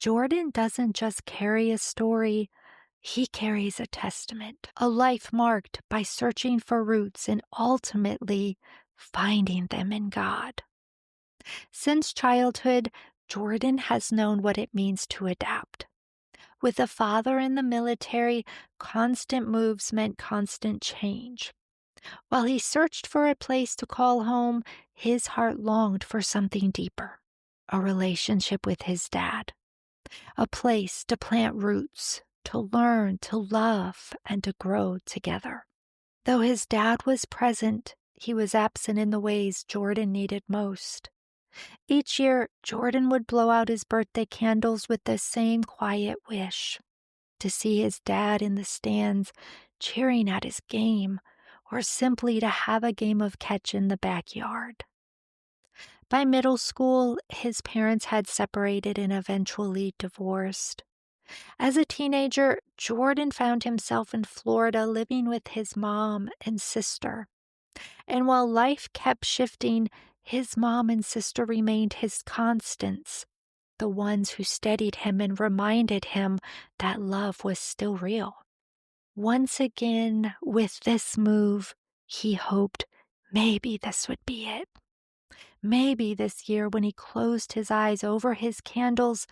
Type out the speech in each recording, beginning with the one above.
Jordan doesn't just carry a story, he carries a testament, a life marked by searching for roots and ultimately finding them in God. Since childhood, Jordan has known what it means to adapt. With a father in the military, constant moves meant constant change. While he searched for a place to call home, his heart longed for something deeper, a relationship with his dad, a place to plant roots, to learn, to love, and to grow together. Though his dad was present, he was absent in the ways Jordan needed most. Each year, Jordan would blow out his birthday candles with the same quiet wish to see his dad in the stands cheering at his game, or simply to have a game of catch in the backyard. By middle school, his parents had separated and eventually divorced. As a teenager, Jordan found himself in Florida living with his mom and sister. And while life kept shifting, his mom and sister remained his constants, the ones who steadied him and reminded him that love was still real. Once again, with this move, he hoped maybe this would be it. Maybe this year, when he closed his eyes over his candles,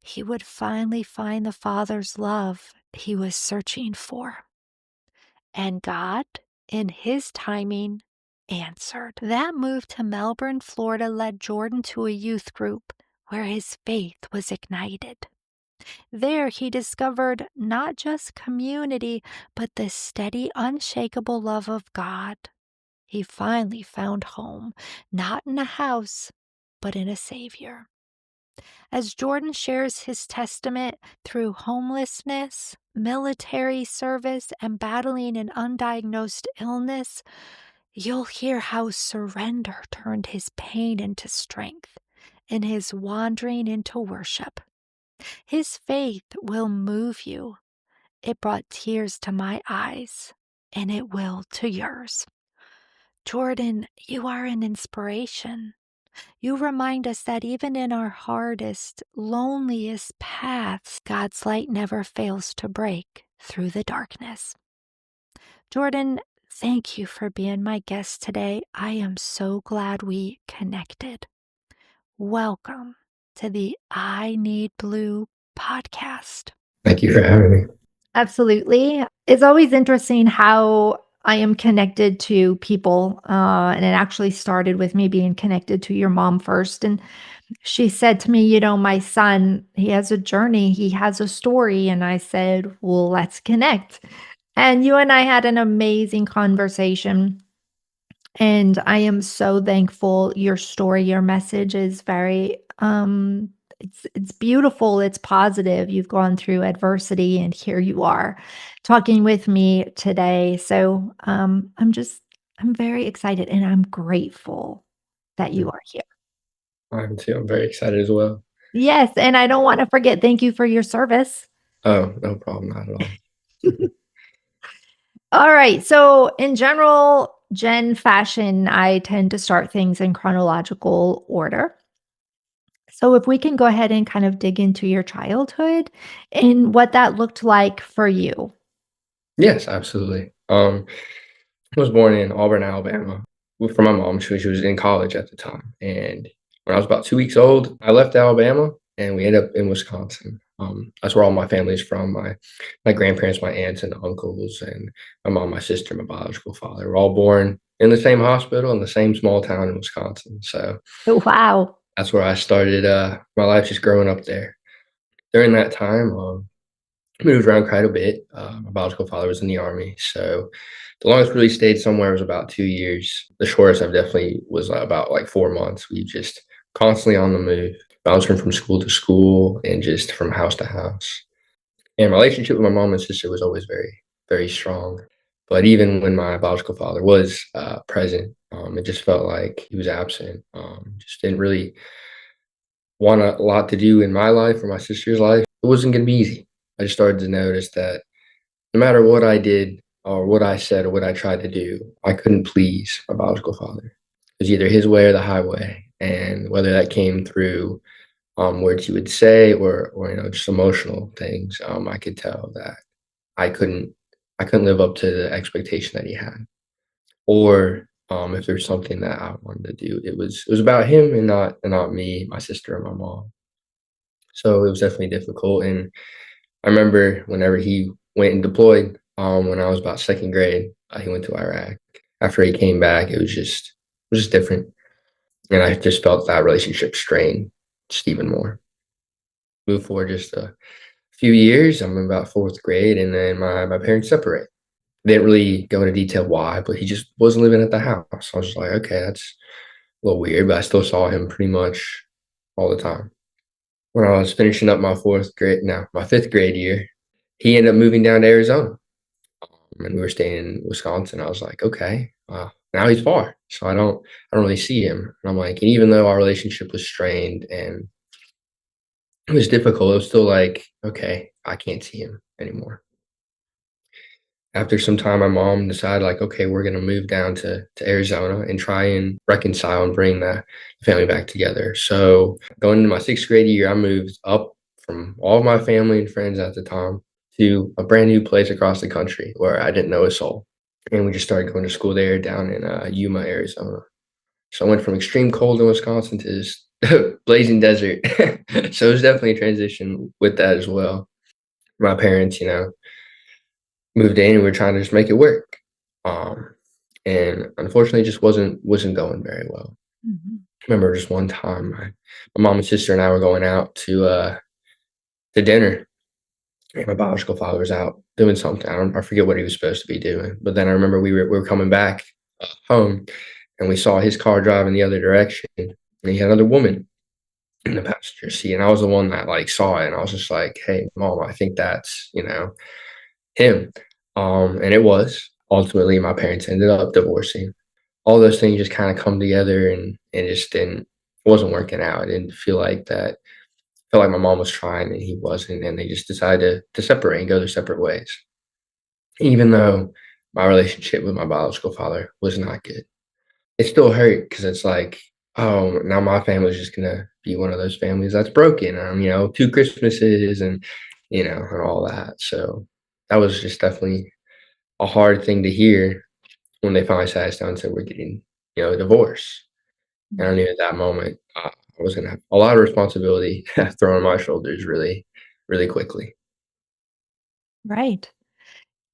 he would finally find the Father's love he was searching for. And God, in His timing, answered. That move to Melbourne, Florida led Jordan to a youth group where his faith was ignited. There he discovered not just community, but the steady, unshakable love of God. He finally found home, not in a house, but in a Savior. As Jordan shares his testament through homelessness, military service, and battling an undiagnosed illness, you'll hear how surrender turned his pain into strength and his wandering into worship. His faith will move you. It brought tears to my eyes, and it will to yours. Jordan, you are an inspiration. You remind us that even in our hardest, loneliest paths, God's light never fails to break through the darkness. Jordan, thank you for being my guest today. I am so glad we connected. Welcome to the I Need Blue podcast. Thank you for having me. Absolutely. It's always interesting how I am connected to people. And it actually started with me being connected to your mom first. And she said to me, my son, he has a journey, he has a story. And I said, well, let's connect. And you and I had an amazing conversation. And I am so thankful. Your story, your message is very it's beautiful, it's positive. You've gone through adversity and here you are talking with me today. So I'm very excited and I'm grateful that you are here. I am too. I'm very excited as well. Yes, and I don't want to forget, thank you for your service. Oh, no problem, not at all. All right. So in general, Gen fashion, I tend to start things in chronological order. So if we can go ahead and kind of dig into your childhood and what that looked like for you. Yes, absolutely. I was born in Auburn, Alabama. Well, for my mom, she was in college at the time. And when I was about 2 weeks old, I left Alabama and we ended up in Wisconsin. That's where all my family is from. My grandparents, my aunts and uncles, and my mom, my sister, my biological father were all born in the same hospital in the same small town in Wisconsin. So Wow. that's where I started my life, just growing up there. During that time, moved around quite a bit. My biological father was in the Army, so the longest really stayed somewhere was about 2 years. The shortest I've definitely was about like 4 months. We just constantly on the move, bouncing from school to school and just from house to house. And my relationship with my mom and sister was always very, very strong. But even when my biological father was present, it just felt like he was absent. Just didn't really want a lot to do in my life or my sister's life. It wasn't going to be easy. I just started to notice that no matter what I did or what I said or what I tried to do, I couldn't please my biological father. It was either his way or the highway. And whether that came through words he would say, or just emotional things. I could tell that I couldn't I couldn't live up to the expectation that he had. Or if there's something that I wanted to do, it was about him and not me, my sister, and my mom. So it was definitely difficult. And I remember whenever he went and deployed, when I was about second grade, he went to Iraq. After he came back, it was just different, and I just felt that relationship strain just even more. Moved forward just a few years. I'm in about fourth grade, and then my parents separate. They didn't really go into detail why, but he just wasn't living at the house. I was just like, okay, that's a little weird, but I still saw him pretty much all the time. When I was finishing up my my fifth grade year, he ended up moving down to Arizona, and we were staying in Wisconsin. I was like, okay, now he's far, so I don't really see him. And I'm like, and even though our relationship was strained and it was difficult, it was still like, okay, I can't see him anymore. After some time, my mom decided, like, okay, we're gonna move down to Arizona and try and reconcile and bring the family back together. So going into my sixth grade year, I moved up from all of my family and friends at the time to a brand new place across the country where I didn't know a soul. And we just started going to school there down in Yuma, Arizona. So I went from extreme cold in Wisconsin to this blazing desert. So it was definitely a transition with that as well. My parents, moved in and we were trying to just make it work. Um, and unfortunately, it just wasn't going very well. Mhm. I remember just one time, my mom and sister and I were going out to dinner, and my biological father was out doing something. I forget what he was supposed to be doing, but then I remember we were coming back home, and we saw his car driving the other direction, and he had another woman in the passenger seat, and I was the one that like saw it, and I was just like, "Hey, mom, I think that's him." And it was. Ultimately, my parents ended up divorcing. All those things just kinda come together and just didn't it wasn't working out. I didn't feel like that felt like my mom was trying and he wasn't, and they just decided to separate and go their separate ways. Even though my relationship with my biological father was not good. It still hurt because it's like, "Oh, now my family's just gonna be one of those families that's broken, 2 Christmases and all that." So, that was just definitely a hard thing to hear when they finally sat us down and said, "We're getting, a divorce." And I knew at that moment, I was gonna have a lot of responsibility thrown on my shoulders really, really quickly. Right.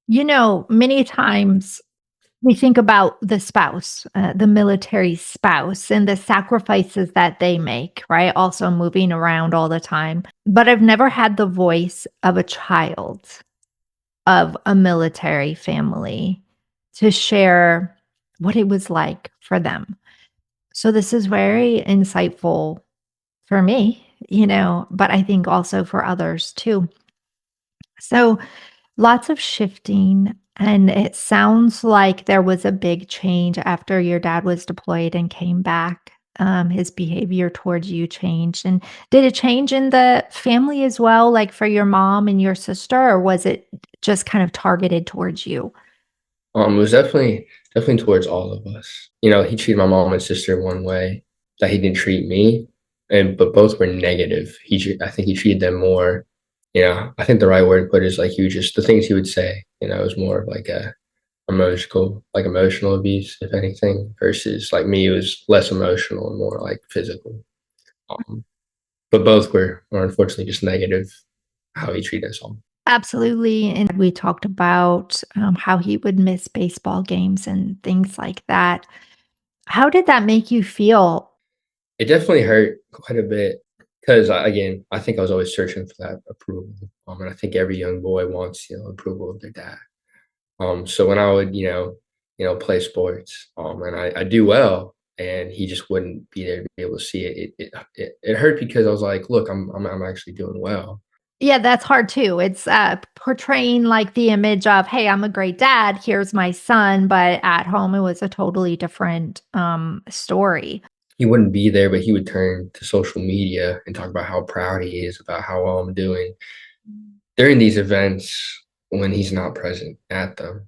Many times we think about the spouse, the military spouse, and the sacrifices that they make, right? Also moving around all the time. But I've never had the voice of a child of a military family to share what it was like for them. So this is very insightful for me, but I think also for others too. So lots of shifting, and it sounds like there was a big change after your dad was deployed and came back. His behavior towards you changed. And did it change in the family as well, like for your mom and your sister, or was it just kind of targeted towards you? It was definitely towards all of us. He treated my mom and sister one way that he didn't treat me, but both were negative. I think he treated them more, I think the right word to put it is like he would just the things he would say, it was more of like a emotional abuse, if anything, versus like me, it was less emotional and more like physical. Um, but both were unfortunately just negative how he treated us all. Absolutely. And we talked about how he would miss baseball games and things like that. How did that make you feel? It definitely hurt quite a bit because again, I think I was always searching for that approval. And I think every young boy wants, approval of their dad. So when I would, play sports, and I do well, and he just wouldn't be there to be able to see it. It hurt because I was like, look, I'm actually doing well. Yeah, that's hard too. It's portraying like the image of, hey, I'm a great dad. Here's my son. But at home, it was a totally different story. He wouldn't be there, but he would turn to social media and talk about how proud he is about how well I'm doing during these events when he's not present at them.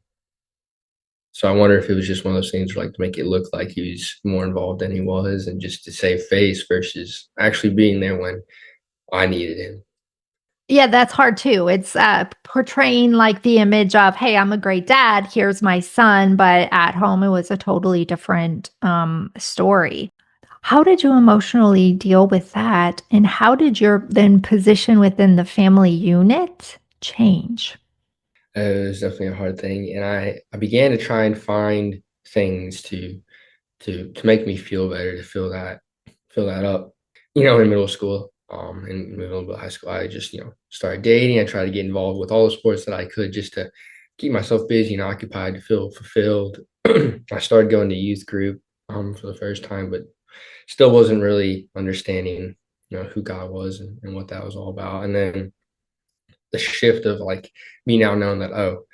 So I wonder if it was just one of those things where, like, to make it look like he was more involved than he was and just to save face versus actually being there when I needed him. Yeah, that's hard too. It's portraying like the image of, hey, I'm a great dad. Here's my son. But at home, it was a totally different story. How did you emotionally deal with that? And how did your then position within the family unit change? It was definitely a hard thing, and I began to try and find things to make me feel better, to fill that up. In middle school, in middle of high school, I just, started dating. I tried to get involved with all the sports that I could just to keep myself busy and occupied to feel fulfilled. I started going to youth group, for the first time, but still wasn't really understanding, who God was and what that was all about. And then the shift of like me now knowing that, oh,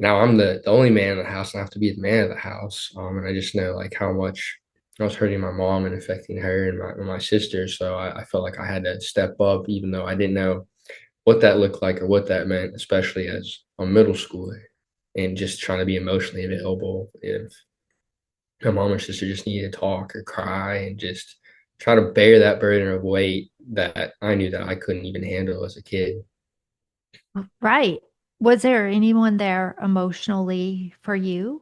now I'm the only man in the house and I have to be the man of the house. And I just know like how much I was hurting my mom and affecting her and my sister. So I felt like I had to step up, even though I didn't know what that looked like or what that meant, especially as a middle schooler and just trying to be emotionally available if my mom or sister just needed to talk or cry and just try to bear that burden of weight that I knew that I couldn't even handle as a kid. Right. Was there anyone there emotionally for you?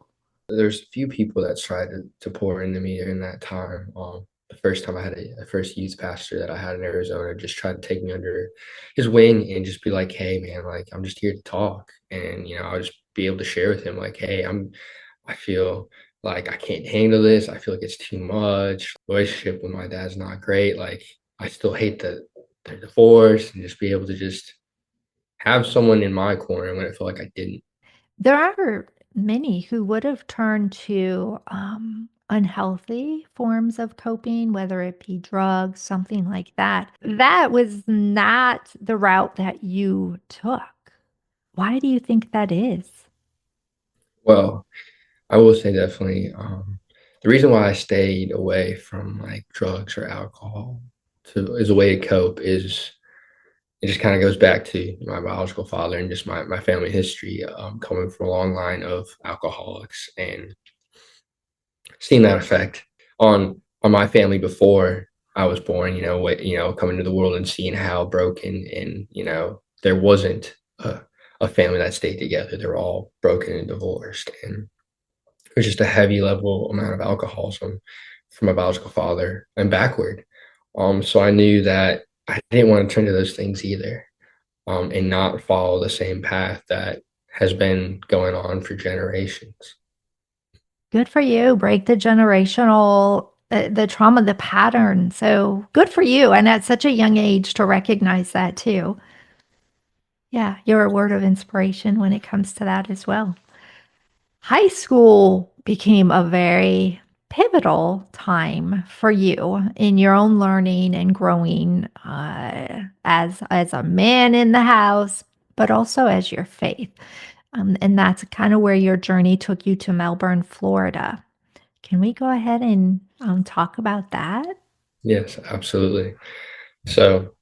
There's a few people that tried to pour into me during that time. The first time I had a first youth pastor that I had in Arizona just tried to take me under his wing and just be like, "Hey, man, like I'm just here to talk," and I'll just be able to share with him like, "Hey, I feel like I can't handle this. I feel like it's too much. Relationship with my dad's not great. Like I still hate the divorce," and just be able to just have someone in my corner when I feel like I didn't. There are many who would have turned to unhealthy forms of coping, whether it be drugs, something like that. That was not the route that you took. Why do you think that is? Well, I will say definitely, the reason why I stayed away from, like, drugs or alcohol to as a way to cope is it just kinda goes back to my biological father and just my family history, coming from a long line of alcoholics and seeing that effect on my family before I was born, coming to the world and seeing how broken and, there wasn't a family that stayed together. They were all broken and divorced, and it was just a heavy level amount of alcoholism from my biological father and backward. So I knew that I didn't want to turn to those things either, and not follow the same path that has been going on for generations. Good for you. Break the generational, the trauma, the pattern. So good for you. And at such a young age to recognize that too. Yeah, you're a word of inspiration when it comes to that as well. High school became a very pivotal time for you in your own learning and growing as a man in the house, but also as your faith. And that's kind of where your journey took you to Melbourne, Florida. Can we go ahead and talk about that? Yes, absolutely. So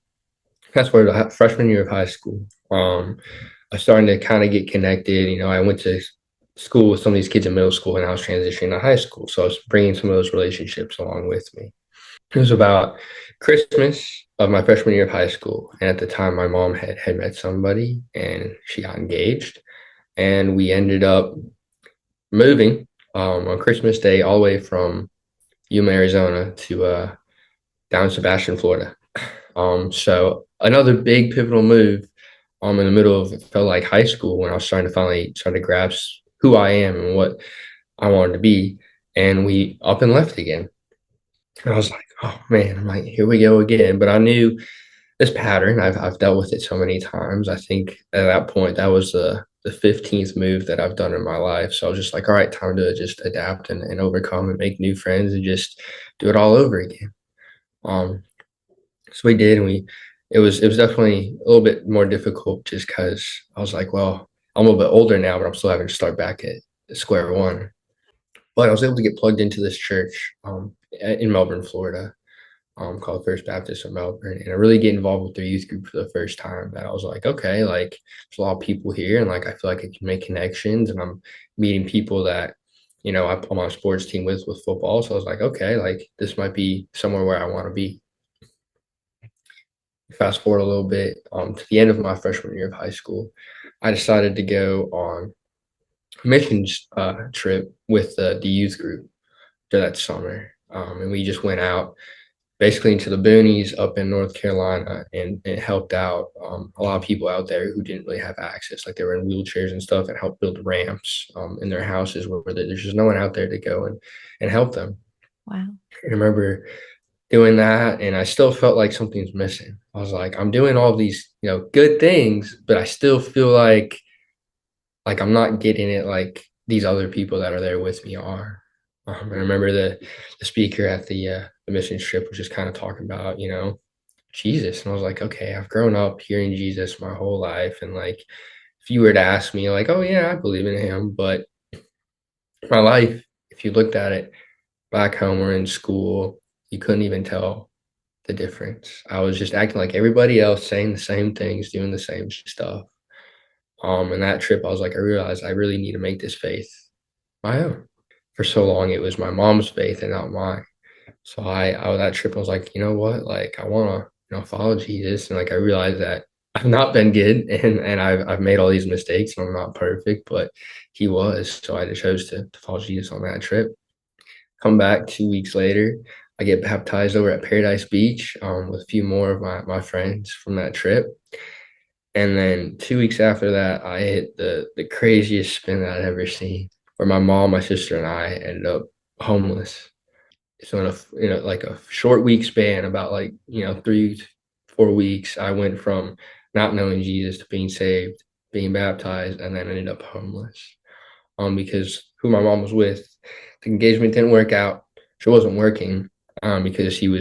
that's where the freshman year of high school, I started to kind of get connected. I went to school with some of these kids in middle school, and I was transitioning to high school. So I was bringing some of those relationships along with me. It was about Christmas of my freshman year of high school, and at the time, my mom had met somebody, and she got engaged, and we ended up moving on Christmas Day all the way from Yuma, Arizona to down Sebastian, Florida. So another big pivotal move in the middle of it felt like high school when I was trying to finally try to grasp who I am and what I wanted to be. And we up and left again. And I was like, oh man, I'm like, here we go again. But I knew this pattern. I've dealt with it so many times. I think at that point that was the 15th move that I've done in my life. So I was just like, all right, time to just adapt and overcome and make new friends and just do it all over again. Um, so we did, and it was definitely a little bit more difficult just because I was like, well, I'm a little bit older now, but I'm still having to start back at square one. But I was able to get plugged into this church in Melbourne, Florida, called First Baptist of Melbourne, and I really get involved with their youth group for the first time. That I was like, okay, like there's a lot of people here, and like I feel like I can make connections, and I'm meeting people that I'm on a sports team with football. So I was like, okay, like this might be somewhere where I want to be. Fast forward a little bit to the end of my freshman year of high school, I decided to go on a missions trip with the youth group for that summer, and we just went out basically into the boonies up in North Carolina, and it helped out a lot of people out there who didn't really have access, like they were in wheelchairs and stuff, and helped build ramps in their houses where there's just no one out there to go and help them. Wow. I remember doing that, and I still felt like something's missing. I was like, I'm doing all these good things, but I still feel like I'm not getting it like these other people that are there with me are. I remember the speaker at the mission trip was just kind of talking about, Jesus. And I was like, okay, I've grown up hearing Jesus my whole life. And like, if you were to ask me, like, oh, yeah, I believe in him. But my life, if you looked at it back home or in school, you couldn't even tell the difference. I was just acting like everybody else, saying the same things, doing the same stuff. And that trip, I was like, I realized I really need to make this faith my own. For so long, it was my mom's faith and not mine. So I was that trip. I was like, you know what? Like, I want to, follow Jesus. And like, I realized that I've not been good, and I've made all these mistakes, and I'm not perfect, but he was. So I just chose to follow Jesus on that trip. Come back 2 weeks later, I get baptized over at Paradise Beach with a few more of my friends from that trip. And then 2 weeks after that, I hit the craziest spin that I'd ever seen, where my mom, my sister, and I ended up homeless. So in like a short week span, about like 3 4 weeks, I went from not knowing Jesus to being saved, being baptized, and then ended up homeless. Because who my mom was with, the engagement didn't work out. She wasn't working because he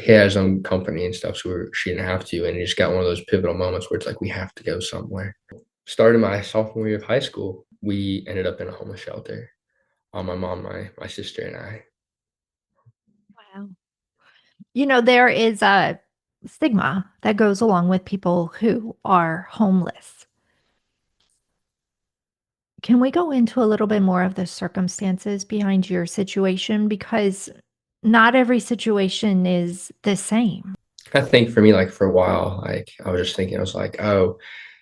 had his own company and stuff, so she didn't have to, and it just got one of those pivotal moments where it's like we have to go somewhere. Started my sophomore year of high school, we ended up in a homeless shelter. My mom, my sister, and I. Wow. There is a stigma that goes along with people who are homeless. Can we go into a little bit more of the circumstances behind your situation? Because not every situation is the same. I think for me, like for a while, like I was just thinking, I was like, oh,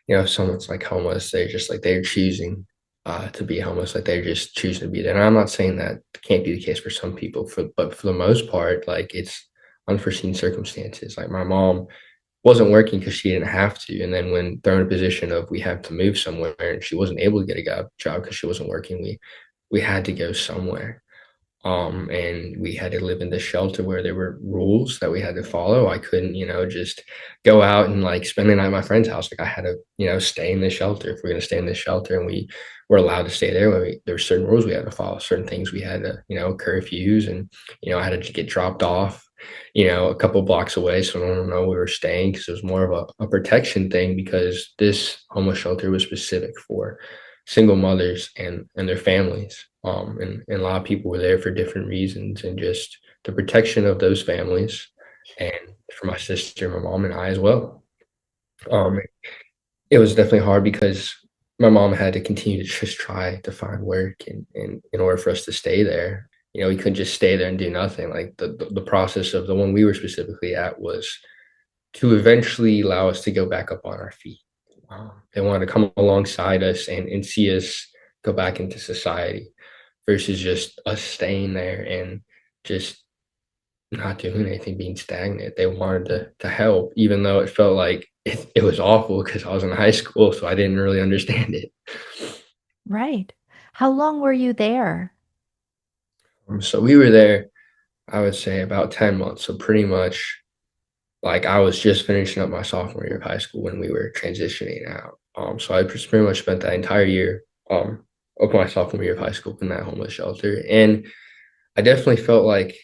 if someone's like homeless, they're just like they're choosing to be homeless, like they're just choosing to be there. And I'm not saying that can't be the case for some people, but for the most part, like it's unforeseen circumstances. Like my mom wasn't working because she didn't have to, and then when thrown in a position of we have to move somewhere, and she wasn't able to get a job because she wasn't working, we had to go somewhere. And we had to live in this shelter where there were rules that we had to follow. I couldn't, just go out and like spend the night at my friend's house. Like I had to, stay in the shelter. If we're gonna stay in this shelter and we were allowed to stay there, there were certain rules we had to follow, certain things we had to, curfews, and I had to get dropped off, a couple blocks away, so no one would know we were staying, because it was more of a protection thing, because this homeless shelter was specific for single mothers and their families. And a lot of people were there for different reasons, and just the protection of those families, and for my sister, my mom, and I as well. Um, it was definitely hard because my mom had to continue to just try to find work, and in order for us to stay there, we couldn't just stay there and do nothing. Like the process of the one we were specifically at was to eventually allow us to go back up on our feet. They wanted to come alongside us and see us go back into society, versus just us staying there and just not doing anything, being stagnant. They wanted to help, even though it felt like it was awful because I was in high school, so I didn't really understand it. Right. How long were you there? So we were there, I would say about 10 months. So pretty much like I was just finishing up my sophomore year of high school when we were transitioning out. So I just pretty much spent that entire year of my sophomore year of high school in that homeless shelter. And I definitely felt like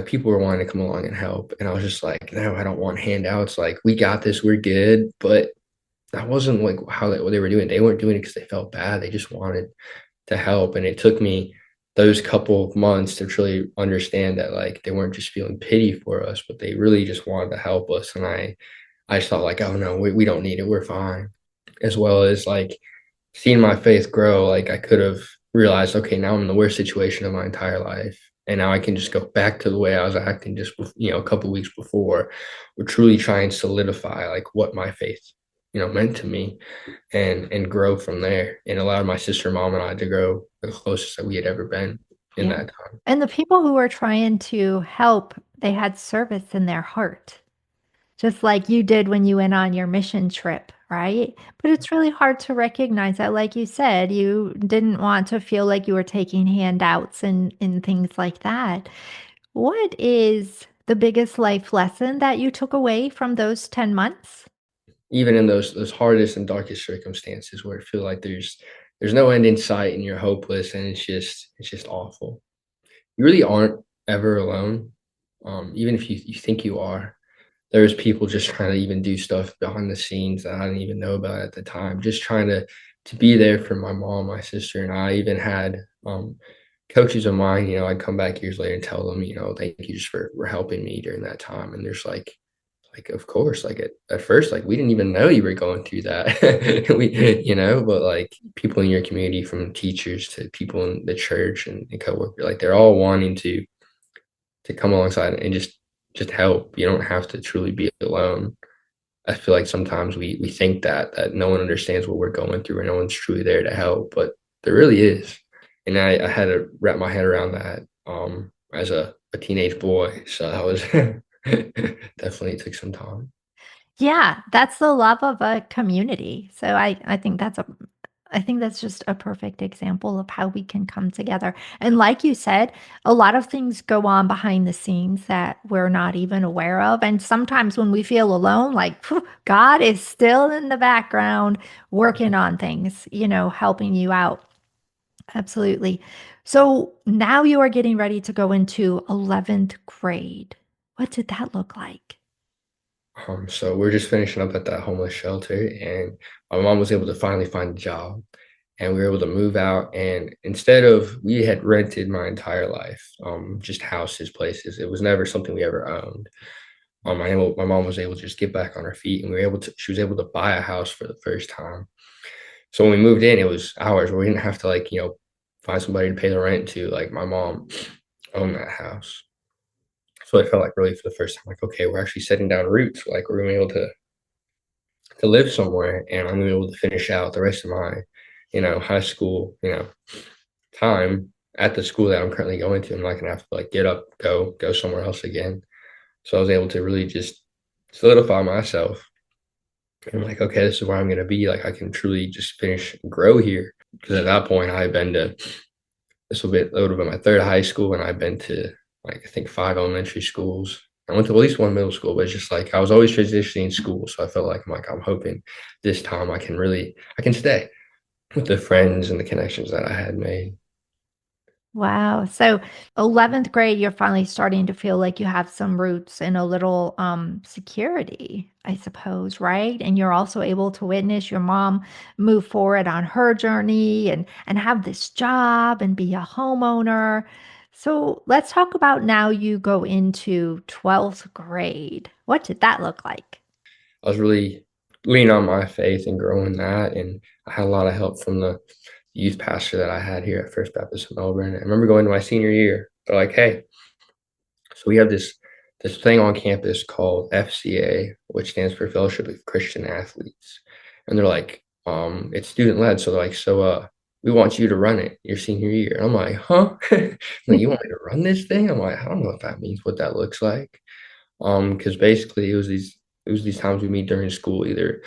people were wanting to come along and help. And I was just like, no, I don't want handouts. Like, we got this, we're good. But that wasn't like what they were doing. They weren't doing it because they felt bad. They just wanted to help. And it took me those couple of months to truly understand that like they weren't just feeling pity for us, but they really just wanted to help us. And I just thought like, oh no, we don't need it. We're fine. As well as like seeing my faith grow, like I could have realized, okay, now I'm in the worst situation of my entire life. And now I can just go back to the way I was acting just, a couple of weeks before, or truly try and solidify like what my faith, meant to me and grow from there and allowed my sister, mom, and I to grow the closest that we had ever been in Yeah. that time. And the people who were trying to help, they had service in their heart, just like you did when you went on your mission trip, right? But it's really hard to recognize that, like you said, you didn't want to feel like you were taking handouts and things like that. What is the biggest life lesson that you took away from those 10 months? Even in those hardest and darkest circumstances where it feel like there's no end in sight and you're hopeless and it's just awful. You really aren't ever alone. Even if you think you are, there's people just trying to even do stuff behind the scenes that I didn't even know about at the time, just trying to be there for my mom, my sister, and I even had coaches of mine, I'd come back years later and tell them, thank you just for helping me during that time. And there's like of course, like at first, like we didn't even know you were going through that. But like people in your community, from teachers to people in the church and coworkers, like they're all wanting to come alongside and just help. You don't have to truly be alone. I feel like sometimes we think that no one understands what we're going through or no one's truly there to help, but there really is. And I had to wrap my head around that as a teenage boy. So that was definitely took some time. Yeah, that's the love of a community. So I think that's just a perfect example of how we can come together. And like you said, a lot of things go on behind the scenes that we're not even aware of. And sometimes when we feel alone, like phew, God is still in the background working on things, helping you out. Absolutely. So now you are getting ready to go into 11th grade. What did that look like? So we're just finishing up at that homeless shelter, and my mom was able to finally find a job, and we were able to move out. And instead of we had rented my entire life, just houses, places. It was never something we ever owned. My mom was able to just get back on her feet, and we were able to. She was able to buy a house for the first time. So when we moved in, it was ours. Where we didn't have to like find somebody to pay the rent to. Like my mom owned that house. So I felt like really for the first time, like, okay, we're actually setting down roots. Like we're gonna be able to live somewhere, and I'm gonna be able to finish out the rest of my, high school, time at the school that I'm currently going to. I'm not gonna have to like get up, go somewhere else again. So I was able to really just solidify myself. And like, okay, this is where I'm gonna be. Like I can truly just finish and grow here. Because at that point I had been to it would have been my third high school, and I've been to like I think five elementary schools. I went to at least one middle school, but it's just like I was always transitioning school, so I felt like I'm hoping this time I can stay with the friends and the connections that I had made. Wow. So 11th grade, you're finally starting to feel like you have some roots and a little security, I suppose, right? And you're also able to witness your mom move forward on her journey and have this job and be a homeowner. So let's talk about now you go into 12th grade. What did that look like? I was really leaning on my faith and growing that, and I had a lot of help from the youth pastor that I had here at First Baptist of Melbourne. I remember going to my senior year. They're like, "Hey, so we have this thing on campus called FCA, which stands for Fellowship of Christian Athletes." And they're like, it's student led. So they're like, we want you to run it your senior year. And I'm like, huh? Like, you want me to run this thing? I'm like, I don't know what that means, what that looks like. Because basically it was these times we meet during school, either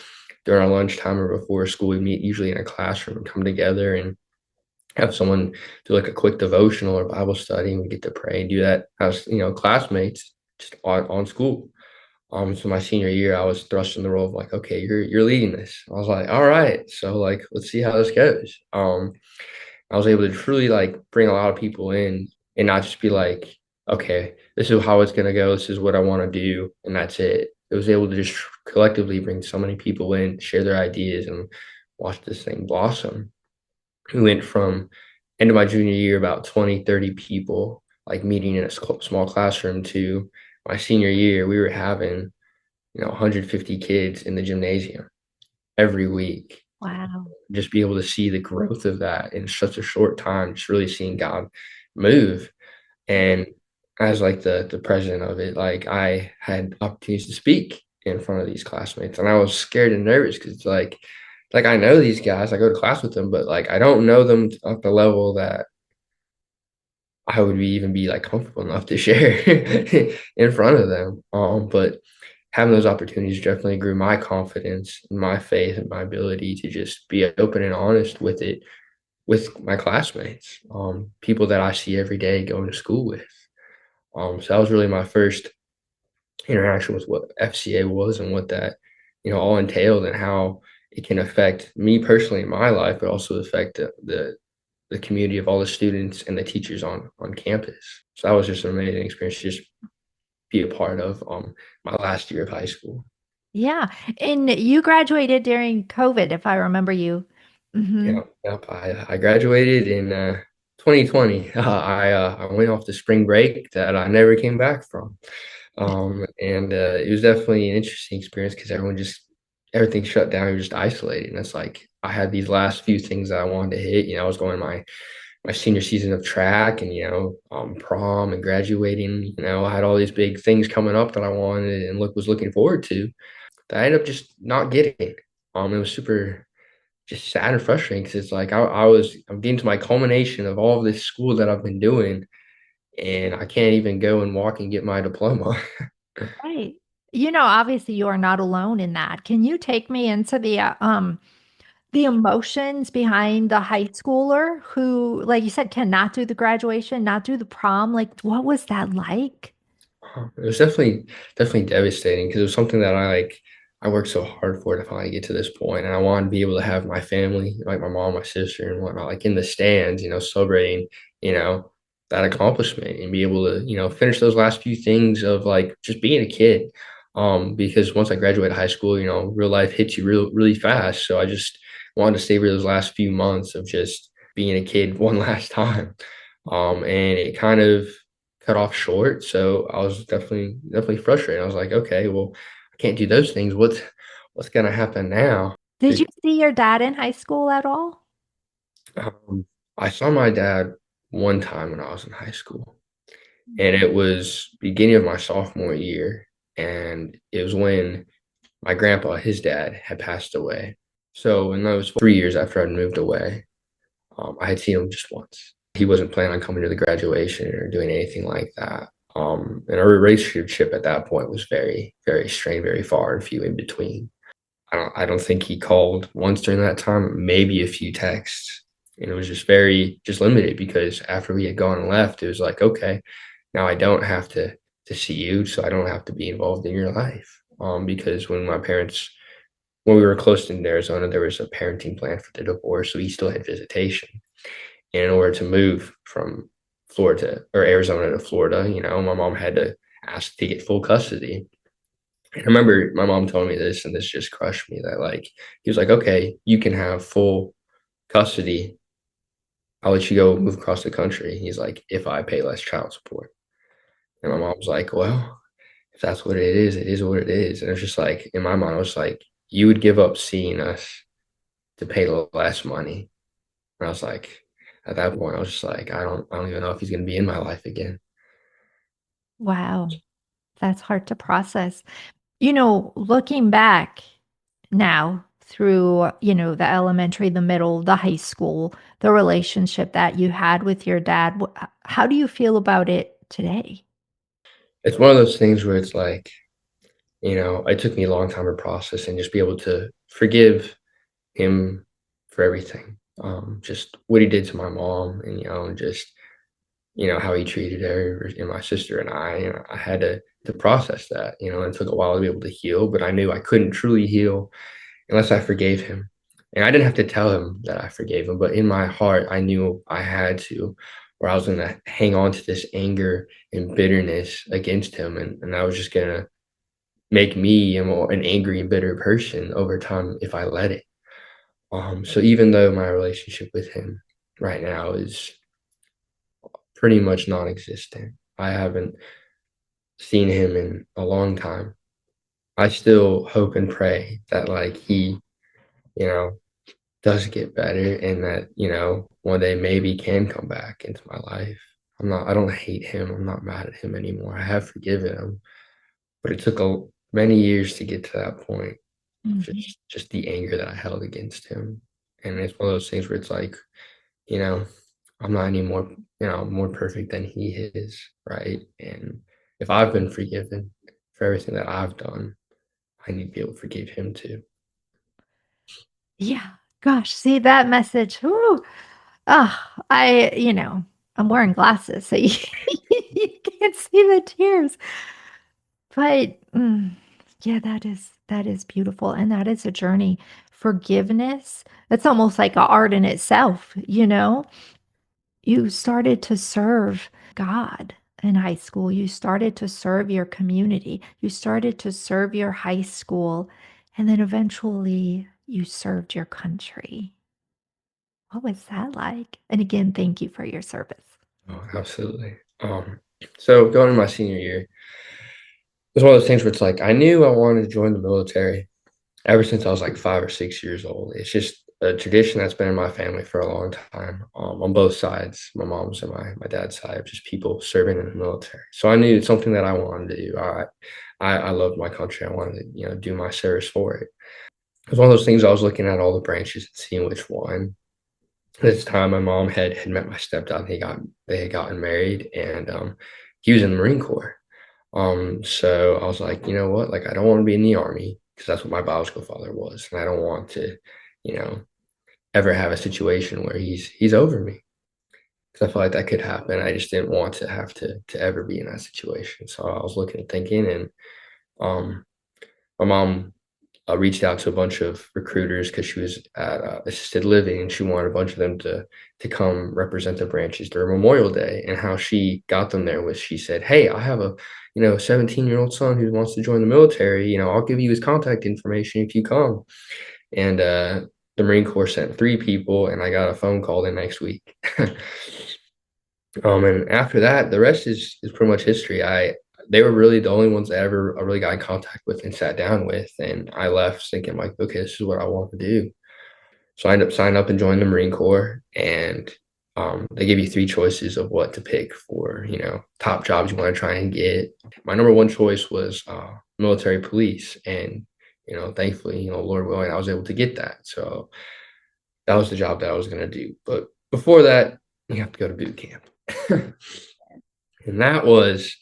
during our lunchtime or before school. We meet usually in a classroom and come together and have someone do like a quick devotional or Bible study, and we get to pray and do that as classmates just on school. So my senior year, I was thrust in the role of like, okay, you're leading this. I was like, all right, so like let's see how this goes. I was able to truly like bring a lot of people in and not just be like, okay, this is how it's gonna go. This is what I want to do, and that's it. It was able to just collectively bring so many people in, share their ideas, and watch this thing blossom. We went from end of my junior year, about 20, 30 people like meeting in a small classroom to my senior year, we were having, 150 kids in the gymnasium every week. Wow. Just be able to see the growth of that in such a short time, just really seeing God move. And as like the president of it, like I had opportunities to speak in front of these classmates, and I was scared and nervous because it's like I know these guys, I go to class with them, but like I don't know them at the level that I would even be like comfortable enough to share in front of them. But having those opportunities definitely grew my confidence, my faith, and my ability to just be open and honest with it with my classmates, people that I see every day going to school with. So that was really my first interaction with what FCA was and what that, all entailed and how it can affect me personally in my life, but also affect the community of all the students and the teachers on campus. So that was just an amazing experience to just be a part of my last year of high school. Yeah. And you graduated during COVID, if I remember you. Hmm. Yeah, yep. I graduated in 2020. I went off to spring break that I never came back from. And it was definitely an interesting experience because everything shut down. We were just isolated. And it's like I had these last few things that I wanted to hit. I was going my senior season of track and, prom and graduating. I had all these big things coming up that I wanted and was looking forward to that I ended up just not getting. It was super just sad and frustrating because it's like I'm getting to my culmination of all of this school that I've been doing, and I can't even go and walk and get my diploma. Right. Obviously you are not alone in that. Can you take me into the emotions behind the high schooler who, like you said, cannot do the graduation, not do the prom? Like, what was that like? It was definitely devastating because it was something that I worked so hard for to finally get to this point, and I wanted to be able to have my family, like my mom, my sister, and whatnot, like in the stands, celebrating, you know, that accomplishment and be able to, finish those last few things of like just being a kid. Because once I graduated high school, real life hits you really fast. So I just wanted to savor those last few months of just being a kid one last time. And it kind of cut off short. So I was definitely frustrated. I was like, okay, well, I can't do those things. What's gonna happen now? Did you see your dad in high school at all? Um, I saw my dad one time when I was in high school, and it was beginning of my sophomore year, and it was when my grandpa, his dad, had passed away. So in those 3 years after I'd moved away, I had seen him just once. He wasn't planning on coming to the graduation or doing anything like that. And our relationship at that point was very, very strained, very far and few in between. I don't think he called once during that time, maybe a few texts. And it was just limited because after we had gone and left, it was like, okay, now I don't have to see you, so I don't have to be involved in your life. Because when we were close in Arizona, there was a parenting plan for the divorce, so he still had visitation. And in order to move from Florida or Arizona to Florida, my mom had to ask to get full custody. And I remember my mom told me this, and this just crushed me that like he was like, okay, you can have full custody. I'll let you go move across the country. He's like, if I pay less child support. And my mom was like, well, if that's what it is what it is. And it's just like in my mind, I was like, you would give up seeing us to pay less money. And I was like, at that point, I was just like, I don't even know if he's gonna be in my life again. Wow, that's hard to process. Looking back now through, the elementary, the middle, the high school, the relationship that you had with your dad, how do you feel about it today? It's one of those things where it's like, it took me a long time to process and just be able to forgive him for everything. Just what he did to my mom and, and just, how he treated her and my sister and I. I had to process that, and it took a while to be able to heal, but I knew I couldn't truly heal unless I forgave him. And I didn't have to tell him that I forgave him, but in my heart, I knew I had to, or I was going to hang on to this anger and bitterness against him. And that was just going to make me a more an angry and bitter person over time if I let it. So even though my relationship with him right now is pretty much non-existent. I haven't seen him in a long time. I still hope and pray that like he, you know, does get better and that, one day maybe can come back into my life. I don't hate him. I'm not mad at him anymore. I have forgiven him, but it took many years to get to that point. Mhm. Just the anger that I held against him. And it's one of those things where it's like, you know, I'm not any more, more perfect than he is, right? And if I've been forgiven for everything that I've done, I need to be able to forgive him too. Yeah. Gosh, see that message. Whoo. I'm wearing glasses, so you, you can't see the tears. But yeah, that is beautiful, and that is a journey. Forgiveness, that's almost like an art in itself, you know? You started to serve God in high school. You started to serve your community. You started to serve your high school, and then eventually you served your country. What was that like? And again, thank you for your service. Oh, absolutely. So going into my senior year, it was one of those things where it's like I knew I wanted to join the military ever since I was like 5 or 6 years old. It's just a tradition that's been in my family for a long time, on both sides, my mom's and my dad's side, just people serving in the military. So I knew it's something that I wanted to do. I loved my country. I wanted to, do my service for it. It was one of those things I was looking at all the branches and seeing which one. This time, my mom had met my stepdad. They had gotten married, and he was in the Marine Corps. So I was like, you know what? Like, I don't want to be in the army because that's what my biological father was, and I don't want to, you know, ever have a situation where he's over me because I feel like that could happen. I just didn't want to have to ever be in that situation. So I was looking and thinking, and um, my mom reached out to a bunch of recruiters because she was at assisted living and she wanted a bunch of them to come represent the branches during Memorial Day. And how she got them there was she said, "Hey, I have a 17-year-old son who wants to join the military. I'll give you his contact information if you come." And the Marine Corps sent 3 people, and I got a phone call the next week. And after that, the rest is pretty much history. They were really the only ones that ever I really got in contact with and sat down with, and I left thinking like, okay, this is what I want to do. So I ended up signing up and joining the Marine Corps, and they give you 3 choices of what to pick for top jobs you want to try and get. My number one choice was military police, and thankfully, Lord willing, I was able to get that. So that was the job that I was going to do. But before that, you have to go to boot camp. And that was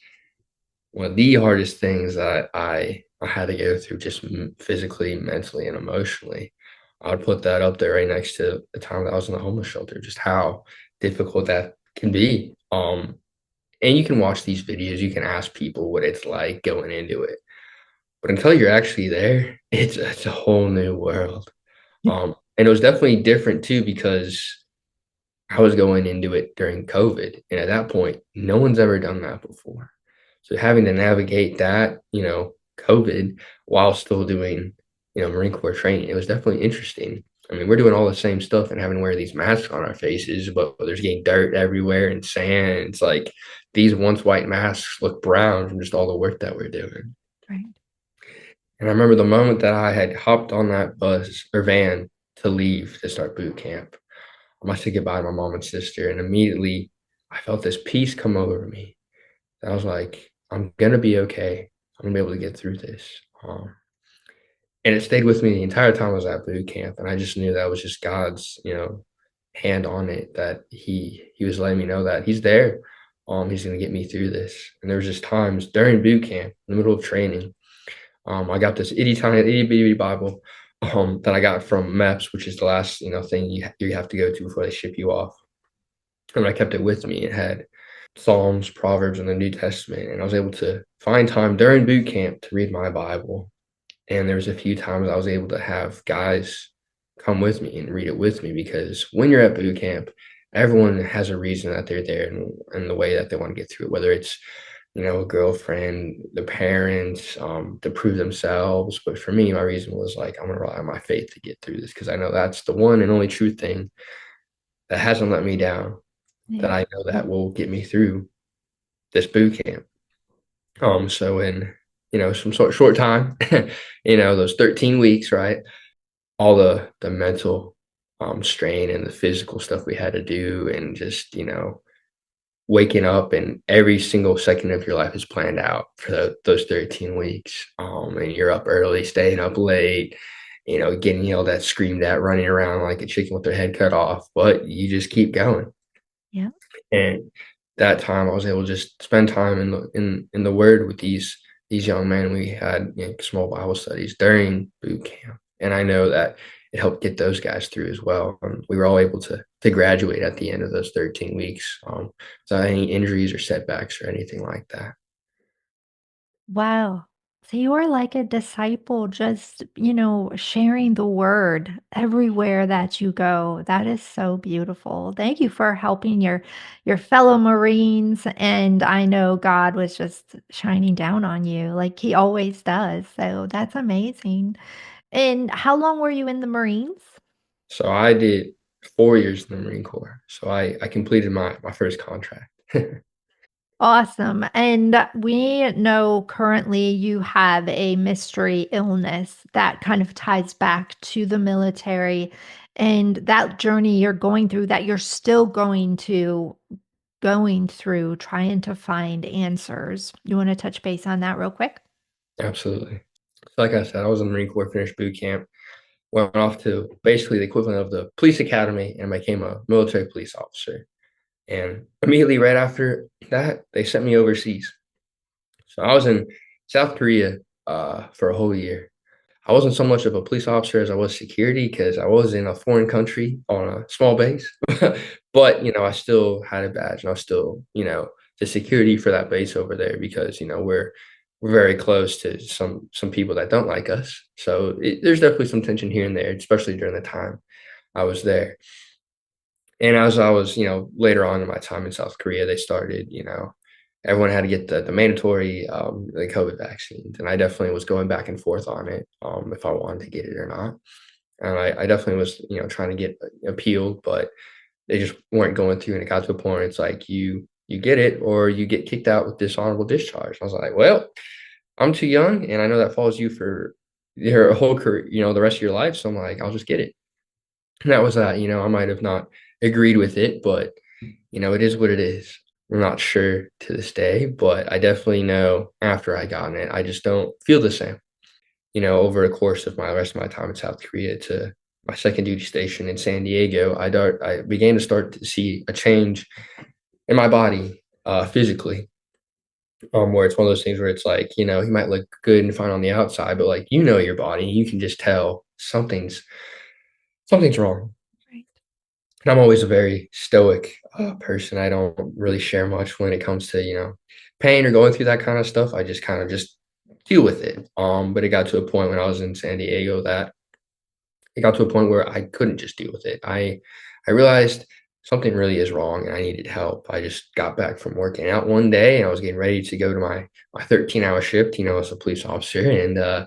one of the hardest things that I had to go through, just physically, mentally, and emotionally. I would put that up there right next to the time that I was in the homeless shelter, just how difficult that can be. And you can watch these videos, you can ask people what it's like going into it, but until you're actually there, it's a whole new world. And it was definitely different too because I was going into it during COVID, and at that point, no one's ever done that before. So having to navigate that, COVID while still doing, Marine Corps training, it was definitely interesting. I mean, we're doing all the same stuff and having to wear these masks on our faces, but there's getting dirt everywhere and sand. It's like these once white masks look brown from just all the work that we're doing. Right. And I remember the moment that I had hopped on that bus or van to leave to start boot camp. I said goodbye to my mom and sister, and immediately I felt this peace come over me. I was like, I'm gonna be okay. I'm gonna be able to get through this. And it stayed with me the entire time I was at boot camp, and I just knew that was just God's, hand on it. That He was letting me know that He's there. He's gonna get me through this. And there was just times during boot camp, in the middle of training, I got this itty bitty Bible that I got from MEPS, which is the last thing you have to go to before they ship you off. And I kept it with me. It had Psalms, Proverbs, and the New Testament, and I was able to find time during boot camp to read my Bible. And there was a few times I was able to have guys come with me and read it with me because when you're at boot camp, everyone has a reason that they're there and the way that they want to get through it, whether it's a girlfriend, the parents, to prove themselves. But for me, my reason was like, I'm gonna rely on my faith to get through this because I know that's the one and only true thing that hasn't let me down, that Yeah. I know that will get me through this boot camp. So in, some sort of short time, those 13 weeks, right? All the mental strain and the physical stuff we had to do, and just, waking up and every single second of your life is planned out for those 13 weeks. And you're up early, staying up late, getting yelled at, screamed at, running around like a chicken with their head cut off, but you just keep going. Yeah. And that time I was able to just spend time in the Word with these young men. We had, small Bible studies during boot camp, and I know that it helped get those guys through as well. We were all able to graduate at the end of those 13 weeks, without any injuries or setbacks or anything like that. Wow. So you are like a disciple, just, sharing the word everywhere that you go. That is so beautiful. Thank you for helping your fellow Marines. And I know God was just shining down on you like he always does. So that's amazing. And how long were you in the Marines? So I did 4 years in the Marine Corps. So I completed my first contract. Awesome. And we know currently you have a mystery illness that kind of ties back to the military and that journey you're going through that you're still going through trying to find answers. You want to touch base on that real quick? Absolutely. So like I said, I was in the Marine Corps, finished boot camp, went off to basically the equivalent of the police academy, and became a military police officer. And immediately right after that, they sent me overseas. So I was in South Korea for a whole year. I wasn't so much of a police officer as I was security, because I was in a foreign country on a small base. But I still had a badge, and I was still, the security for that base over there, because we're very close to some people that don't like us. So there's definitely some tension here and there, especially during the time I was there. And as I was, later on in my time in South Korea, they started, everyone had to get the mandatory the COVID vaccines, and I definitely was going back and forth on it, if I wanted to get it or not. And I definitely was, trying to get appealed, but they just weren't going through. And it got to a point where it's like you get it or you get kicked out with dishonorable discharge. I was like, well, I'm too young, and I know that follows you for your whole career, the rest of your life. So I'm like, I'll just get it. And that was that. I might have not agreed with it, but it is what it is. I'm not sure to this day, but I definitely know after I got in it, I just don't feel the same. Over the course of my rest of my time in South Korea to my second duty station in San Diego, I began to start to see a change in my body, physically. Where it's one of those things where it's like, you might look good and fine on the outside, but like, your body, you can just tell something's wrong. Right. And I'm always a very stoic person. I don't really share much when it comes to, pain or going through that kind of stuff. I just kind of just deal with it. But it got to a point when I was in San Diego that it got to a point where I couldn't just deal with it. I realized something really is wrong and I needed help. I just got back from working out one day, and I was getting ready to go to my 13-hour shift, as a police officer, and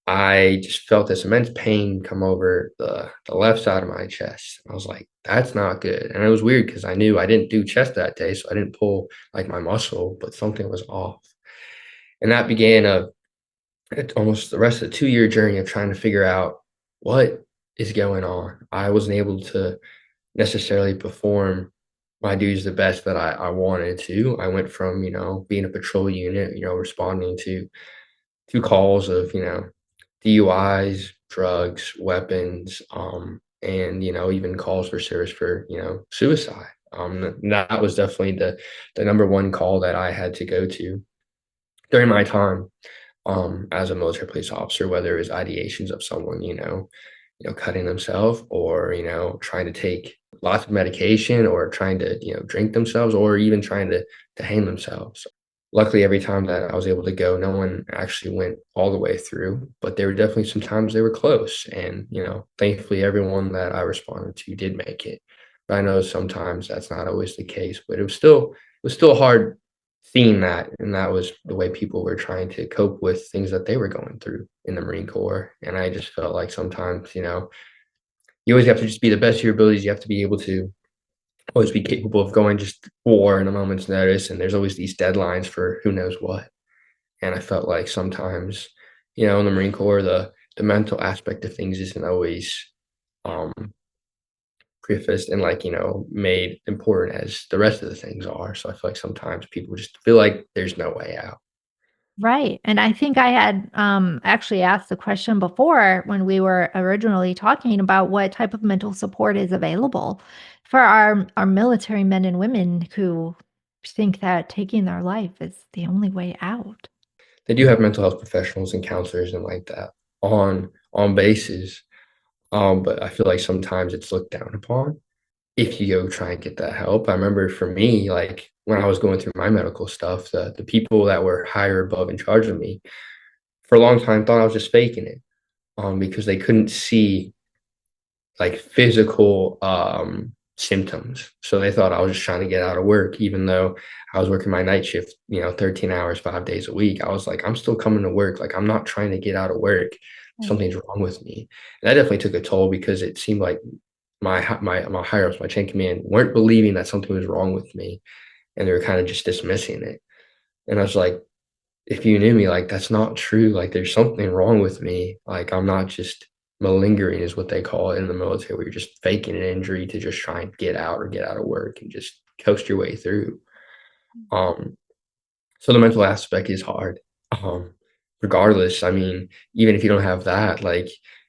I just felt this immense pain come over the left side of my chest. I was like, "That's not good." And it was weird because I knew I didn't do chest that day, so I didn't pull like my muscle, but something was off. And that began almost the rest of the 2-year journey of trying to figure out what is going on. I wasn't able to necessarily perform my duties the best that I wanted to. I went from, being a patrol unit, responding to calls of, DUIs, drugs, weapons, and, even calls for service for, suicide. That was definitely the number one call that I had to go to during my time as a military police officer, whether it was ideations of someone, cutting themselves, or, trying to take lots of medication, or trying to, drink themselves, or even trying to hang themselves. Luckily, every time that I was able to go, no one actually went all the way through, but there were definitely some times they were close. And, thankfully everyone that I responded to did make it. But I know sometimes that's not always the case, but it was still hard seeing that. And that was the way people were trying to cope with things that they were going through in the Marine Corps. And I just felt like sometimes, you always have to just be the best of your abilities. You have to be able to always be capable of going just war in a moment's notice. And there's always these deadlines for who knows what. And I felt like sometimes, in the Marine Corps, the mental aspect of things isn't always um, prefaced and like, made important as the rest of the things are. So I feel like sometimes people just feel like there's no way out. Right, and I think I had, actually asked the question before when we were originally talking about what type of mental support is available for our military men and women who think that taking their life is the only way out. They do have mental health professionals and counselors and like that on bases. But I feel like sometimes it's looked down upon if you go try and get that help. I remember for me, like when I was going through my medical stuff, the people that were higher above in charge of me for a long time thought I was just faking it, because they couldn't see like physical symptoms. So they thought I was just trying to get out of work, even though I was working my night shift, 13 hours, 5 days a week. I was like, I'm still coming to work. Like, I'm not trying to get out of work. Right. Something's wrong with me. And that definitely took a toll because it seemed like my higher ups, my chain command, weren't believing that something was wrong with me, and they were kind of just dismissing it. And I was like, if you knew me, like that's not true. Like there's something wrong with me. Like I'm not just malingering is what they call it in the military, where you're just faking an injury to just try and get out or get out of work and just coast your way through. Um, so the mental aspect is hard. Um, Regardless, I mean, even if you don't have that, like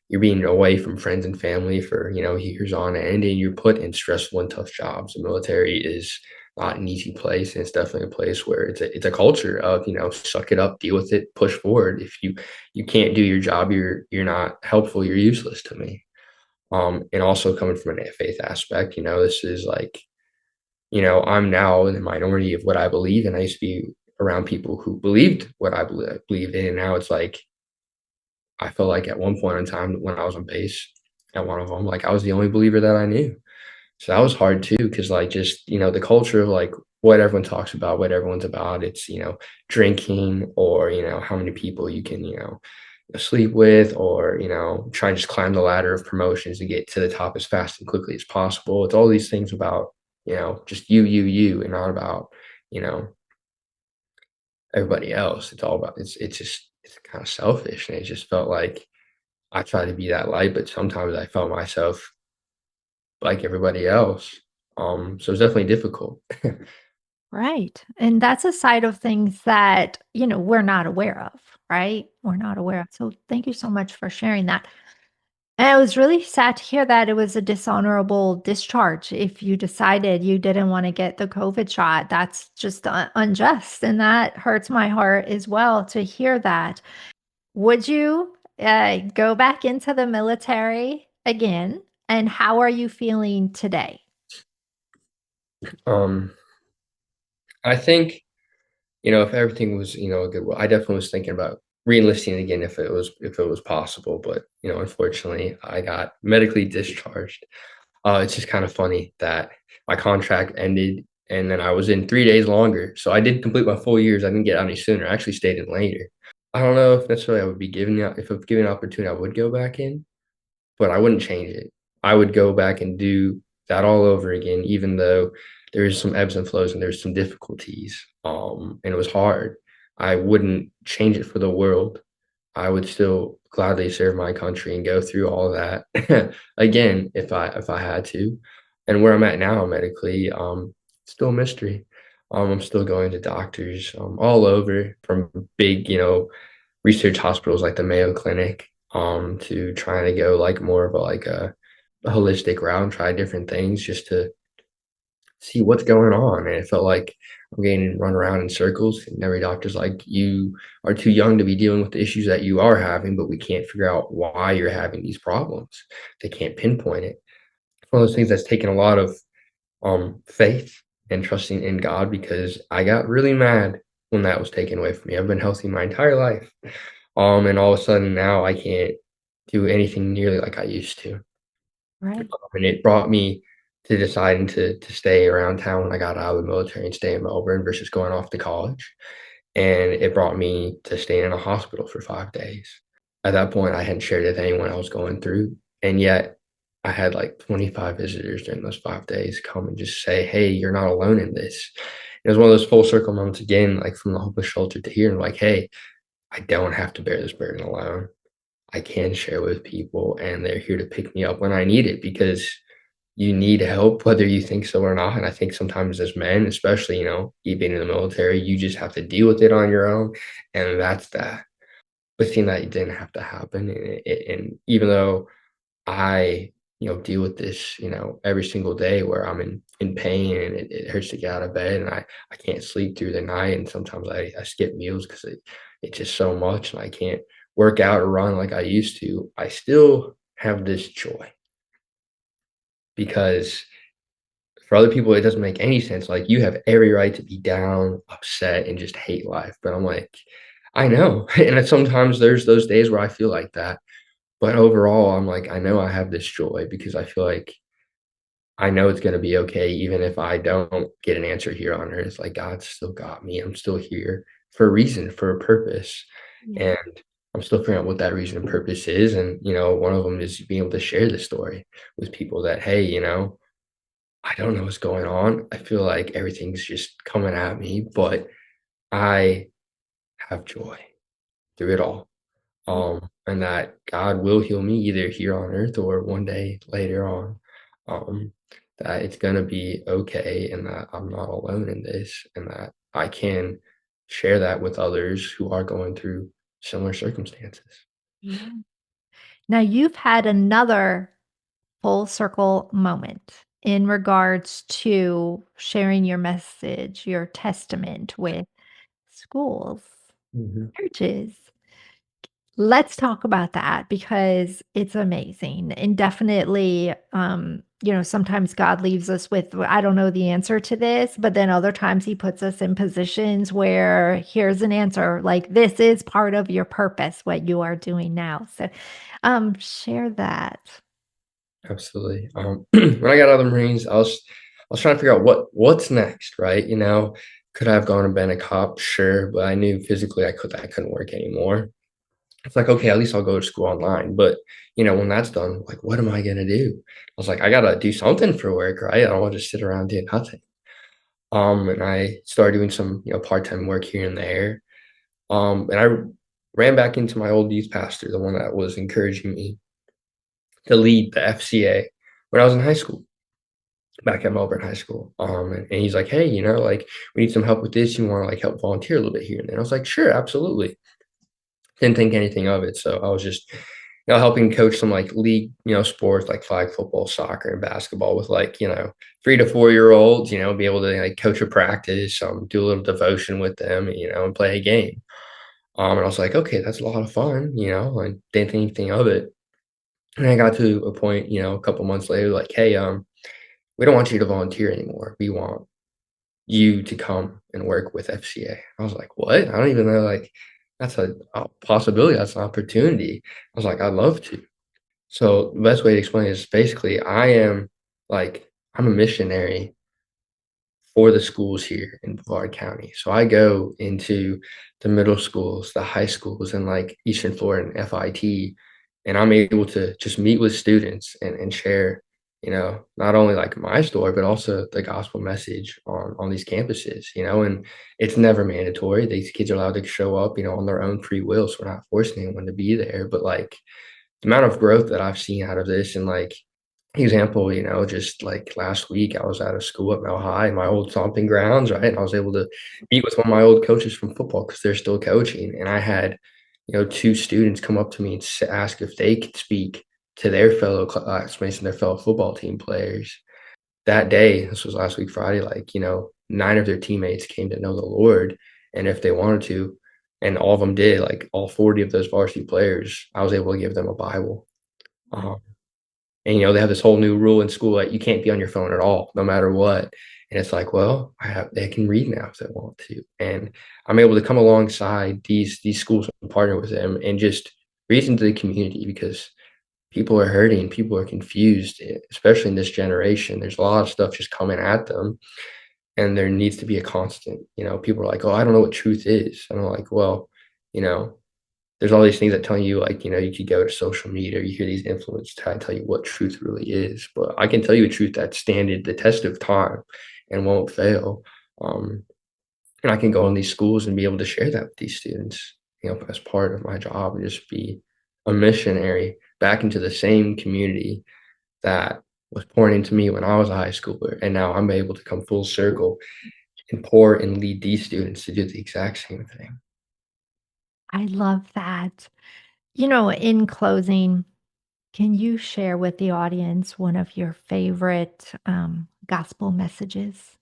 you're being away from friends and family for, years on end, and you're put in stressful and tough jobs. The military is not an easy place, and it's definitely a place where it's a culture of, suck it up, deal with it, push forward. If you can't do your job, you're not helpful, you're useless to me. And also coming from a faith aspect, this is like I'm now in the minority of what I believe, and I used to be around people who believed what I believed in. And now it's like I felt like at one point in time when I was on base at one of them, like I was the only believer that I knew. So that was hard too, because like just the culture of like what everyone talks about, what everyone's about. It's drinking or how many people you can sleep with, or try and just climb the ladder of promotions to get to the top as fast and quickly as possible. It's all these things about just you, and not about you know everybody else. It's all about it's kind of selfish, and it just felt like I tried to be that light, but sometimes I felt myself like everybody else. So it's definitely difficult. Right, and that's a side of things that, we're not aware of, right? We're not aware of, so thank you so much for sharing that. And it was really sad to hear that it was a dishonorable discharge. If you decided you didn't wanna get the COVID shot, that's just unjust, and that hurts my heart as well to hear that. Would you, go back into the military again, and how are you feeling today? Um, I think if everything was a good, I definitely was thinking about reenlisting again if it was possible, but unfortunately, I got medically discharged. It's just kind of funny that my contract ended and then I was in 3 days longer. So I did complete my full years. I didn't get out any sooner. I actually stayed in later. I don't know if necessarily I would be given if I was given an opportunity, I would go back in, but I wouldn't change it. I would go back and do that all over again, even though there's some ebbs and flows and there's some difficulties. And it was hard. I wouldn't change it for the world. I would still gladly serve my country and go through all of that again if I had to. And where I'm at now medically, still a mystery. I'm still going to doctors all over from big, research hospitals like the Mayo Clinic, to trying to go like more of a holistic route and try different things just to see what's going on. And it felt like I'm getting run around in circles. And every doctor's like, you are too young to be dealing with the issues that you are having, but we can't figure out why you're having these problems. They can't pinpoint it. It's one of those things that's taken a lot of faith and trusting in God, because I got really mad when that was taken away from me. I've been healthy my entire life. And all of a sudden now I can't do anything nearly like I used to. Right. And it brought me to deciding to stay around town when I got out of the military and stay in Melbourne versus going off to college. And it brought me to staying in a hospital for 5 days. At that point, I hadn't shared it with anyone I was going through. And yet I had like 25 visitors during those 5 days come and just say, "Hey, you're not alone in this." It was one of those full circle moments again, like from the homeless shelter to here, and like, "Hey, I don't have to bear this burden alone. I can share with people, and they're here to pick me up when I need it because you need help, whether you think so or not." And I think sometimes as men, especially, you being in the military, you just have to deal with it on your own, and that's that. But seeing that it didn't have to happen, and even though I, deal with this, every single day where I'm in pain and it hurts to get out of bed and I can't sleep through the night. And sometimes I skip meals because it's just so much and I can't work out or run like I used to. I still have this joy because for other people, it doesn't make any sense. Like you have every right to be down, upset, and just hate life. But I'm like, I know. And sometimes there's those days where I feel like that. But overall, I'm like, I know I have this joy because I feel like I know it's gonna be okay even if I don't get an answer here on earth, like, God's still got me, I'm still here for a reason, for a purpose, Yeah. and I'm still figuring out what that reason and purpose is, and, one of them is being able to share this story with people that, "Hey, I don't know what's going on, I feel like everything's just coming at me, but I have joy through it all." Yeah. And that God will heal me either here on earth or one day later on. Um, that it's gonna be okay and that I'm not alone in this and that I can share that with others who are going through similar circumstances. Yeah. Now you've had another full circle moment in regards to sharing your message, your testament with schools, Mhm. churches. Let's talk about that because it's amazing and definitely, sometimes God leaves us with, "Well, I don't know the answer to this," but then other times he puts us in positions where here's an answer, like this is part of your purpose, what you are doing now. So, share that. Absolutely. When I got out of the Marines, I was trying to figure out what's next, right? Could I have gone and been a cop? Sure, but I knew physically I couldn't work anymore. It's like, okay, at least I'll go to school online. But when that's done, like, what am I gonna do? I was like, I gotta do something for work, right? I don't want to just sit around doing nothing. And I started doing some, part-time work here and there. And I ran back into my old youth pastor, the one that was encouraging me to lead the FCA when I was in high school, back at Melbourne High School. And he's like, hey, like we need some help with this. You want to like help volunteer a little bit here and there? I was like, sure, absolutely. Didn't think anything of it. So I was just, helping coach some like league, sports like flag football, soccer, and basketball with like, 3 to 4 year olds, be able to like coach a practice, do a little devotion with them, and play a game. And I was like, okay, that's a lot of fun, I didn't think anything of it. And I got to a point, a couple months later, like, hey, we don't want you to volunteer anymore. We want you to come and work with FCA. I was like, what? I don't even know, like, that's a possibility. That's an opportunity. I was like, I'd love to. So the best way to explain it is basically I'm a missionary for the schools here in Brevard County. So I go into the middle schools, the high schools, and like Eastern Florida and FIT, and I'm able to just meet with students and share, not only like my story, but also the gospel message on these campuses, and it's never mandatory. These kids are allowed to show up, on their own free will. So we're not forcing anyone to be there. But like the amount of growth that I've seen out of this and like example, just like last week, I was out of school at Mile High, my old stomping grounds, right? And I was able to meet with one of my old coaches from football because they're still coaching. And I had, two students come up to me and ask if they could speak to their fellow classmates and their fellow football team players. That day, this was last week, Friday, like, 9 of their teammates came to know the Lord. And if they wanted to, and all of them did, like all 40 of those varsity players, I was able to give them a Bible. Um, and, they have this whole new rule in school that you can't be on your phone at all, no matter what. And it's like, well, they can read now if they want to. And I'm able to come alongside these schools and partner with them and just reach into the community because people are hurting, people are confused, especially in this generation. There's a lot of stuff just coming at them, and there needs to be a constant. People are like, oh, I don't know what truth is. And I'm like, well, you know, there's all these things that tell you, like, you could go to social media, or you hear these influencers try to tell you what truth really is. But I can tell you a truth that standed the test of time and won't fail. Um, and I can go in these schools and be able to share that with these students, as part of my job, and just be a missionary back into the same community that was pouring into me when I was a high schooler. And now I'm able to come full circle and pour and lead these students to do the exact same thing. I love that. In closing, can you share with the audience one of your favorite gospel messages?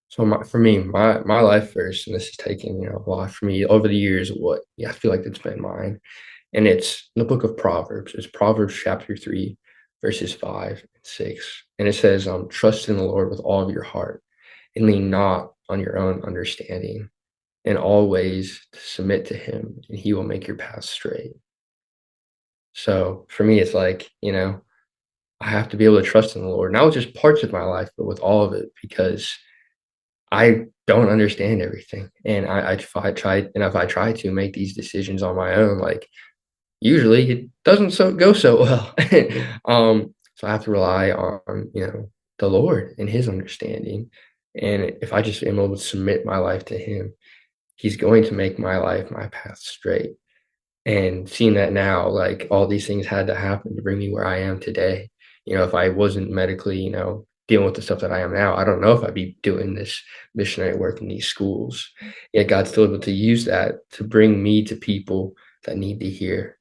So for me, my life verse, and this is taking, a lot for me over the years, what, yeah, I feel like it's been mine. And it's in the book of Proverbs. It's Proverbs chapter 3, verses 5 and 6. And it says, trust in the Lord with all of your heart and lean not on your own understanding. In all ways to submit to him, and he will make your path straight. So for me, it's like, I have to be able to trust in the Lord, not with just parts of my life, but with all of it, because I don't understand everything. And if I try to make these decisions on my own, like, usually it doesn't go so well. So I have to rely on, the Lord and his understanding. And if I just am able to submit my life to him, he's going to make my life, my path straight. And seeing that now, like, all these things had to happen to bring me where I am today. If I wasn't medically, dealing with the stuff that I am now, I don't know if I'd be doing this missionary work in these schools. Yet God's still able to use that to bring me to people that need to hear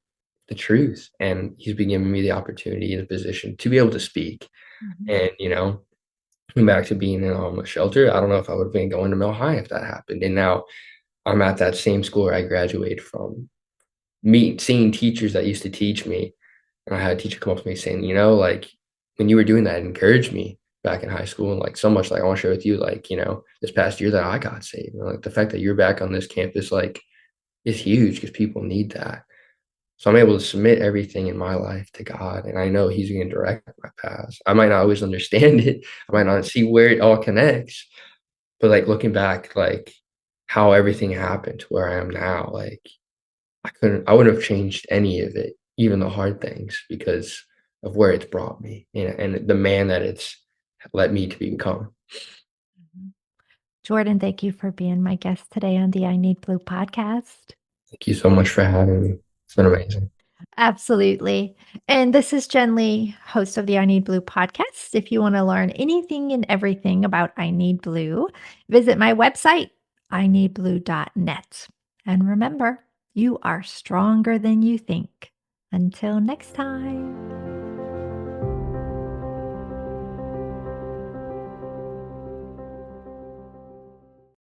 the truth. And he's been giving me the opportunity and the position to be able to speak. Mhm. And, going back to being in a homeless shelter, I don't know if I would have been going to Mill High if that happened. And now I'm at that same school where I graduated from, seeing teachers that used to teach me. And I had a teacher come up to me saying, like, when you were doing that, it encouraged me back in high school. And like, so much, like, I want to share with you, like, this past year that I got saved, like the fact that you're back on this campus, like, is huge because people need that. So I'm able to submit everything in my life to God, and I know he's going to direct my path. I might not always understand it. I might not see where it all connects, but like, looking back, like, how everything happened to where I am now, like, I wouldn't have changed any of it, even the hard things, because of where it's brought me, and the man that it's led me to become. Mhm. Jordan, thank you for being my guest today on the I Need Blue podcast. Thank you so much for having me. It's been amazing. Absolutely. And this is Jen Lee, host of the I Need Blue podcast. If you want to learn anything and everything about I Need Blue, visit my website, ineedblue.net. And remember, you are stronger than you think. Until next time.